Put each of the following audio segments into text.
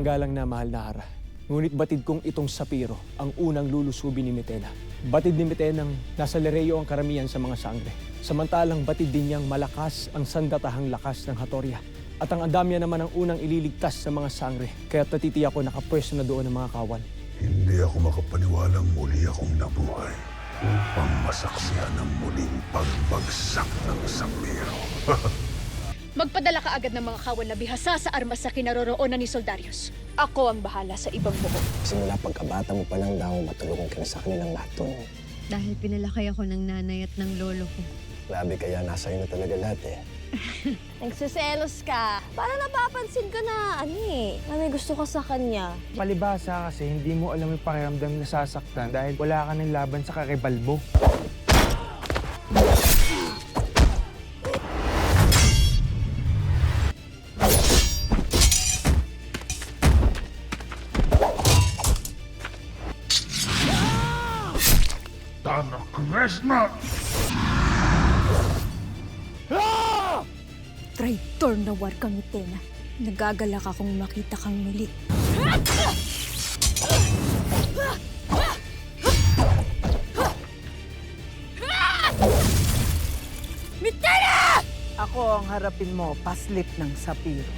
Magalang na mahal na Hara. Ngunit batid kong itong Sapiro ang unang lulusubi ni Metela. Batid ni Metenang nasa Lereo ang karamihan sa mga sangre. Samantalang batid din niyang malakas ang sandatahang lakas ng Hatoria. At ang Andamya naman ang unang ililigtas sa mga sangre. Kaya natitiyak ko nakapwesto na doon ang mga kawal. Hindi ako makapaniwalang muli akong nabuhay upang masaksihan ang muling pagbagsak ng Sapiro. Magpadala ka agad ng mga kawal na bihasa sa armas sa kinaroroonan ni Soldarius. Ako ang bahala sa ibang buko. Simula pagkabata mo pa lang daw, matulungan ka na sa kanilang lahat to. Dahil pinalaki ako ng nanay at ng lolo ko. Grabe, kaya nasa iyo na talaga lahat eh. Nagsiselos ka. Parang napapansin ko na, na may gusto ka sa kanya. Palibhasa kasi hindi mo alam yung pakiramdam na nasasaktan dahil wala ka ng laban sa kakibal mo. Tanak Resna! Traitor na war kang Metela. Nagagalak akong makita kang muli. Metela! Ako ang harapin mo, paslit ng Sapiro.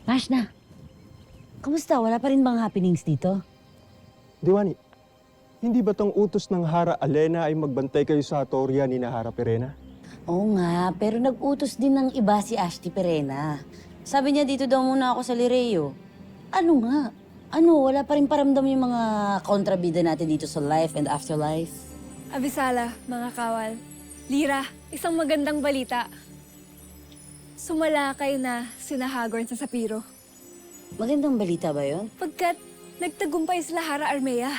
Rashna, kamusta? Wala pa rin bang happenings dito? Diwani, hindi ba tong utos ng Hara Alena ay magbantay kayo sa Hatoria ni Hara Perena? Oo nga, pero nag-utos din ng iba si Ashti Perena. Sabi niya dito daw muna ako sa Lereo. Ano nga? Ano, wala pa rin paramdam yung mga kontrabida natin dito sa life and afterlife? Abisala, mga kawal. Lira, isang magandang balita. Sumalakay na sina Hagorn sa Sapiro. Magandang balita ba yon? Pagkat nagtagumpay sila Hara Armea.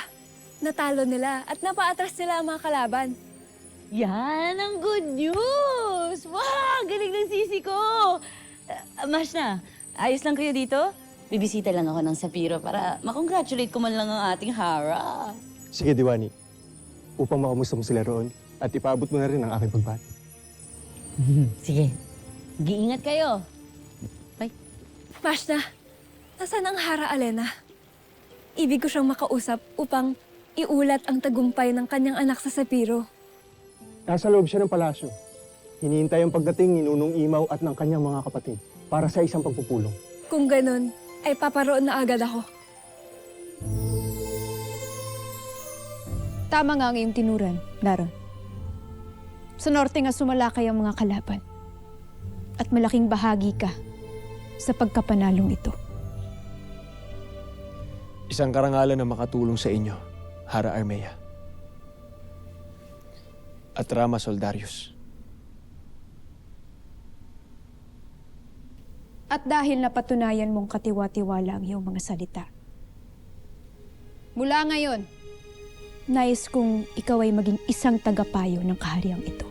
Natalo nila at napaatras nila ang mga kalaban. Yan ang good news! Wow! Galing ng sisi ko! Mashna, ayos lang kayo dito? Bibisita lang ako ng Sapiro para makongratulate ko man lang ang ating Hara. Sige, Diwani. Upang makamusta mo sila roon at ipaabot mo na rin ang aking pagbati. Sige. Giingat kayo. Bye. Mashna, nasaan ang Hara Alena? Ibig ko siyang makausap upang iulat ang tagumpay ng kanyang anak sa Sapiro. Nasa loob siya ng palasyo. Hinihintay ang pagdating ni Nunong Imaw at ng kanyang mga kapatid para sa isang pagpupulong. Kung ganun, ay paparoon na agad ako. Tama nga ang iyong tinuran, Laron. Sa norte nga sumalakay ang mga kalaban. At malaking bahagi ka sa pagkapanalong ito. Isang karangalan na makatulong sa inyo, Hara Armea. At Rama Soldarius. At dahil napatunayan mong katiwa-tiwala ang iyong mga salita. Mula ngayon, nais kong ikaw ay maging isang tagapayo ng kahariang ito.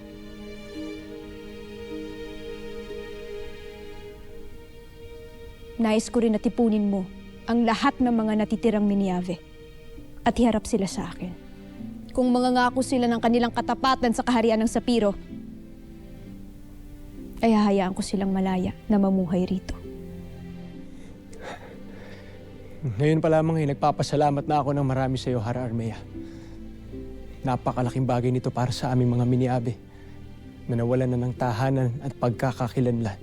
Nais ko rin na tipunin mo ang lahat ng mga natitirang Miniave at iharap sila sa akin. Kung mangangako sila ng kanilang katapatan sa kaharian ng Sapiro, ay hahayaan ko silang malaya na mamuhay rito. Ngayon pa lamang ay nagpapasalamat na ako ng marami sa iyo, Hara Armea. Napakalaking bagay nito para sa aming mga Miniave. na nawalan na ng tahanan at pagkakakilanlan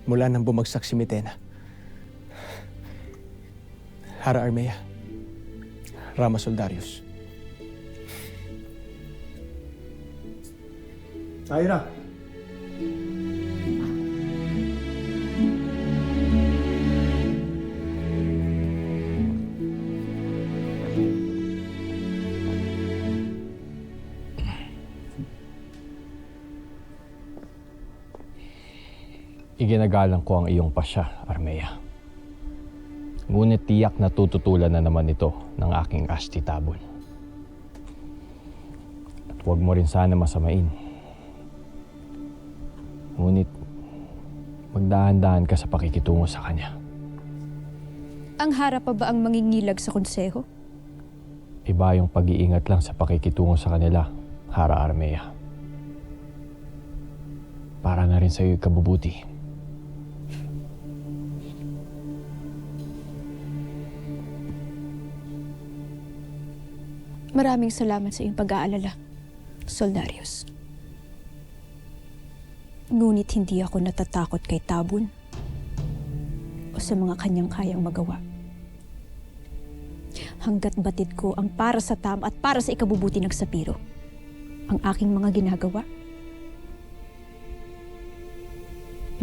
mula nang bumagsak si Mitena. Hara Armea, Rama Soldarius. Tyra! Iginagalang ko ang iyong pasya, Armea. Ngunit tiyak na tututulan na naman ito ng aking Asti Tabon. At huwag mo rin sana masamain. Ngunit magdahan-dahan ka sa pakikitungo sa kanya. Ang Hara pa ba ang mangingilag sa konseho? Iba yung pag-iingat lang sa pakikitungo sa kanila, Hara Armea. Para na rin sa iyo ikabubuti. Maraming salamat sa iyong pag-aalala, Soldarius. Ngunit hindi ako natatakot kay Tabon o sa mga kanyang kayang magawa. Hanggat batid ko ang para sa tama at para sa ikabubuti ng Sapiro, ang aking mga ginagawa,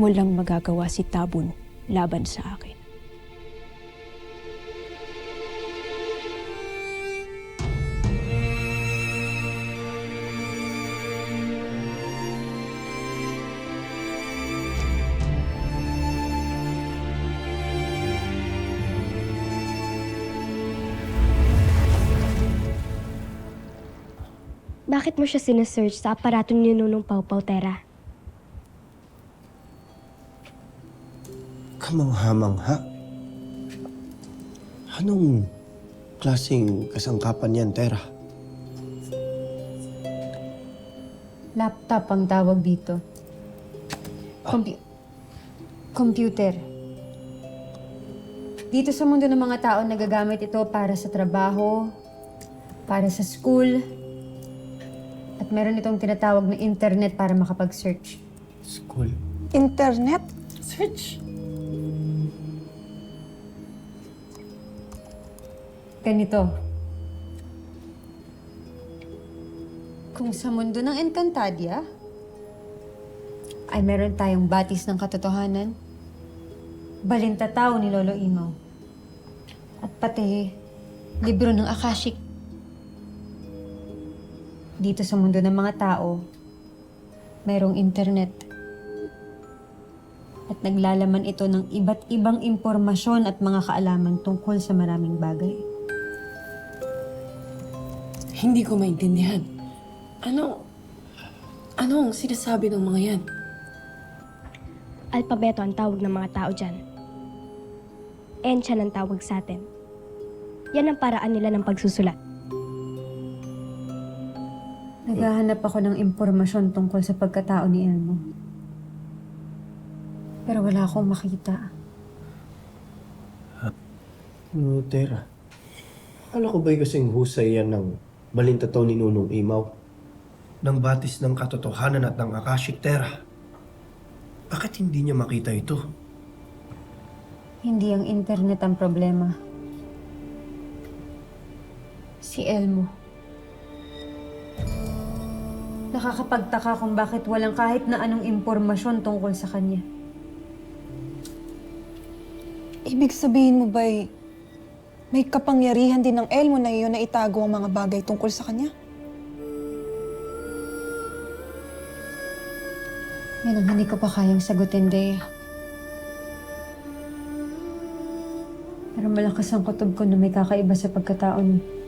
walang magagawa si Tabon laban sa akin. Bakit mo siya sinesearch sa aparato ni Nunong Pau Pau, Tera? Kamangha-mangha. Anong klaseng kasangkapan yan, Tera? Laptop ang tawag dito. Computer. Dito sa mundo ng mga tao, nagagamit ito para sa trabaho, para sa school, at meron itong tinatawag na internet para makapag-search. School. Internet? Search? Ganito. Kung sa mundo ng Encantadia, ay meron tayong batis ng katotohanan, balintataw ni Lolo Imaw, at pati libro ng Akashic. Dito sa mundo ng mga tao, mayroong internet. At naglalaman ito ng iba't ibang impormasyon at mga kaalaman tungkol sa maraming bagay. Hindi ko maintindihan. Anong sinasabi ng mga yan? Alpabeto ang tawag ng mga tao dyan. Ensya ang tawag sa atin. Yan ang paraan nila ng pagsusulat. Naghahanap ako ng impormasyon tungkol sa pagkatao ni Elmo. Pero wala akong makita. No, Tera. Akala ko ba'y kasing husay yan ng balintataw ni Nunong Imaw? Ng batis ng katotohanan at ng Akashic, Tera. Bakit hindi niya makita ito? Hindi ang internet ang problema. Si Elmo. Nakakapagtaka kung bakit walang kahit na anong impormasyon tungkol sa kanya. Ibig sabihin mo ba'y may kapangyarihan din ng Elmo na iyon na itago ang mga bagay tungkol sa kanya? Yan ang hindi ko pa kayang sagutin, Dea. Pero malakas ang kutob ko na may kakaiba sa pagkatao niya.